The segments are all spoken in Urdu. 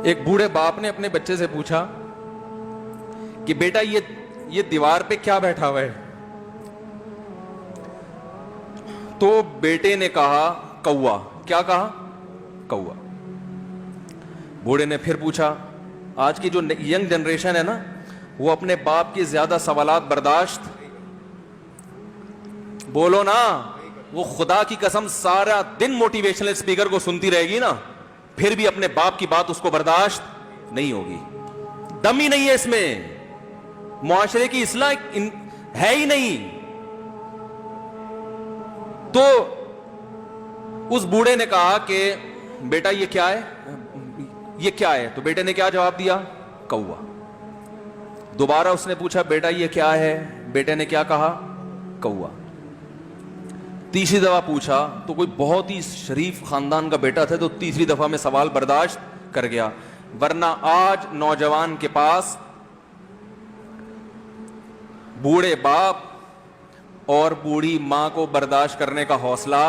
ایک بوڑھے باپ نے اپنے بچے سے پوچھا کہ بیٹا یہ دیوار پہ کیا بیٹھا ہوا ہے؟ تو بیٹے نے کہا کوا۔ کیا کہا؟ کوا۔ بوڑھے نے پھر پوچھا، آج کی جو ینگ جنریشن ہے نا، وہ اپنے باپ کی زیادہ سوالات برداشت، بولو نا، وہ خدا کی قسم سارا دن موٹیویشنل اسپیکر کو سنتی رہے گی نا، پھر بھی اپنے باپ کی بات اس کو برداشت نہیں ہوگی۔ دم ہی نہیں ہے اس میں، معاشرے کی اصلاح ہے ہی نہیں۔ تو اس بوڑھے نے کہا کہ بیٹا یہ کیا ہے؟ یہ کیا ہے؟ تو بیٹے نے کیا جواب دیا؟ کوا۔ دوبارہ اس نے پوچھا بیٹا یہ کیا ہے؟ بیٹے نے کیا کہا؟ کوا۔ تیسری دفعہ پوچھا تو کوئی بہت ہی شریف خاندان کا بیٹا تھا، تو تیسری دفعہ میں سوال برداشت کر گیا، ورنہ آج نوجوان کے پاس بوڑھے باپ اور بوڑھی ماں کو برداشت کرنے کا حوصلہ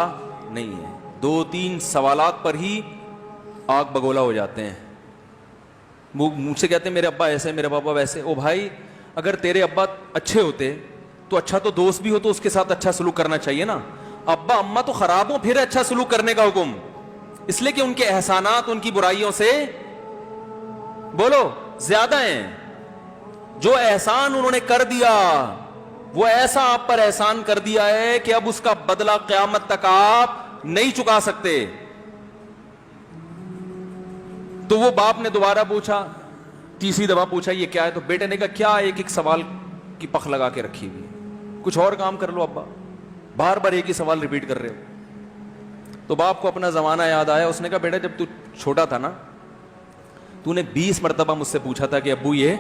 نہیں ہے۔ 2-3 سوالات پر ہی آگ بگولا ہو جاتے ہیں۔ مجھ سے کہتے ہیں میرے ابا ایسے، میرے پاپا ویسے۔ او بھائی، اگر تیرے ابا اچھے ہوتے تو اچھا تو دوست بھی ہو تو اس کے ساتھ اچھا سلوک کرنا چاہیے نا۔ ابا اما تو خراب ہوں، پھر اچھا سلوک کرنے کا حکم، اس لیے کہ ان کے احسانات ان کی برائیوں سے بولو زیادہ ہیں۔ جو احسان انہوں نے کر دیا وہ ایسا آپ پر احسان کر دیا ہے کہ اب اس کا بدلہ قیامت تک آپ نہیں چکا سکتے۔ تو وہ باپ نے دوبارہ پوچھا، تیسری دفعہ پوچھا یہ کیا ہے؟ تو بیٹے نے کہا کیا ایک سوال کی پخ لگا کے رکھی ہوئی، کچھ اور کام کر لو ابا، بار بار ایک ہی سوال ریپیٹ کر رہے ہو۔ تو باپ کو اپنا زمانہ یاد آیا، اس نے کہا بیٹا جب تو چھوٹا تھا نا، تو نے 20 مرتبہ مجھ سے پوچھا تھا کہ ابو یہ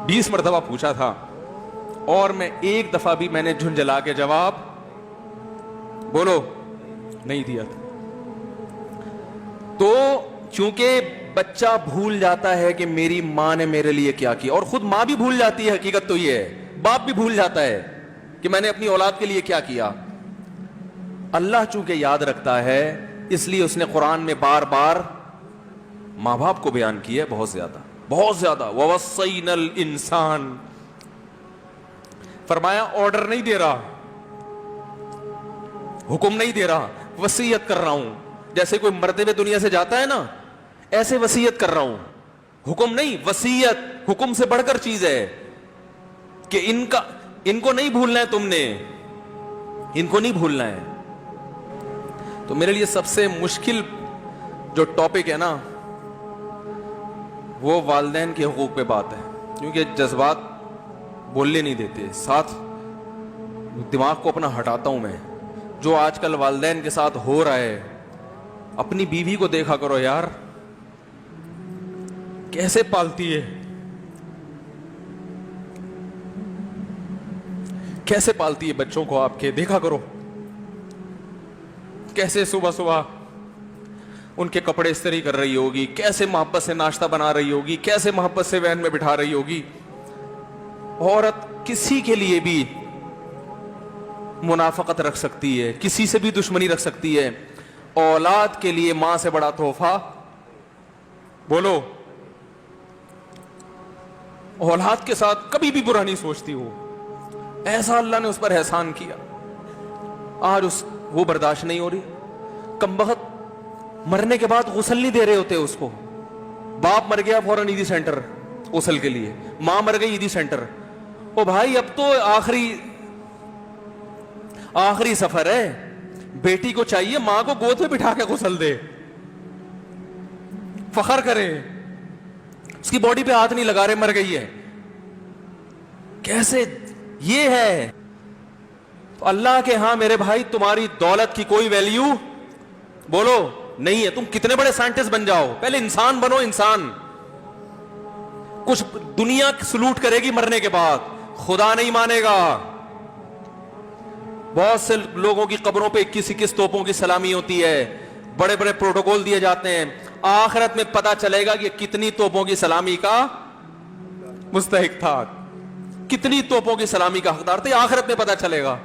20 مرتبہ پوچھا تھا، اور میں ایک دفعہ بھی میں نے جھنجھلا کے جواب بولو نہیں دیا تھا۔ تو چونکہ بچہ بھول جاتا ہے کہ میری ماں نے میرے لیے کیا کیا، اور خود ماں بھی بھول جاتی ہے، حقیقت تو یہ ہے، باپ بھی بھول جاتا ہے کہ میں نے اپنی اولاد کے لیے کیا کیا۔ اللہ چونکہ یاد رکھتا ہے، اس لیے اس نے قرآن میں بار بار ماں باپ کو بیان کیا ہے، بہت زیادہ بہت زیادہ۔ وَوَصَّيْنَا الْإِنسَانَ، فرمایا آرڈر نہیں دے رہا، حکم نہیں دے رہا، وصیت کر رہا ہوں۔ جیسے کوئی مرتے ہوئے دنیا سے جاتا ہے نا، ایسے وصیت کر رہا ہوں، حکم نہیں، وصیت حکم سے بڑھ کر چیز ہے کہ ان کو نہیں بھولنا ہے، تم نے ان کو نہیں بھولنا ہے۔ تو میرے لیے سب سے مشکل جو ٹاپک ہے نا، وہ والدین کے حقوق پہ بات ہے، کیونکہ جذبات بولنے نہیں دیتے، ساتھ دماغ کو اپنا ہٹاتا ہوں میں۔ جو آج کل والدین کے ساتھ ہو رہا ہے، اپنی بیوی کو دیکھا کرو یار، کیسے پالتی ہے، کیسے پالتی ہے بچوں کو آپ کے، دیکھا کرو کیسے صبح صبح ان کے کپڑے استری کر رہی ہوگی، کیسے محبت سے ناشتہ بنا رہی ہوگی، کیسے محبت سے وین میں بٹھا رہی ہوگی۔ عورت کسی کے لیے بھی منافقت رکھ سکتی ہے، کسی سے بھی دشمنی رکھ سکتی ہے، اولاد کے لیے ماں سے بڑا تحفہ بولو، اولاد کے ساتھ کبھی بھی برا نہیں سوچتی ہو، ایسا اللہ نے اس پر احسان کیا، آج وہ برداشت نہیں ہو رہی۔ کمبخت مرنے کے بعد غسل نہیں دے رہے ہوتے اس کو، باپ مر گیا فوراً عیدی سینٹر غسل کے لیے، ماں مر گئی عیدی سینٹر۔ او بھائی اب تو آخری سفر ہے، بیٹی کو چاہیے ماں کو گود میں بٹھا کے غسل دے، فخر کرے، اس کی باڈی پہ ہاتھ نہیں لگا رہے، مر گئی ہے، کیسے یہ ہے۔ تو اللہ کے ہاں میرے بھائی تمہاری دولت کی کوئی ویلیو بولو نہیں ہے، تم کتنے بڑے سائنٹسٹ بن جاؤ، پہلے انسان بنو، انسان۔ کچھ دنیا سلوٹ کرے گی مرنے کے بعد، خدا نہیں مانے گا۔ بہت سے لوگوں کی قبروں پہ 21 توپوں کی سلامی ہوتی ہے، بڑے بڑے پروٹوکول دیے جاتے ہیں، آخرت میں پتا چلے گا کہ کتنی توپوں کی سلامی کا مستحق تھا، کتنی توپوں کی سلامی کا حقدار تھے، آخرت میں پتا چلے گا۔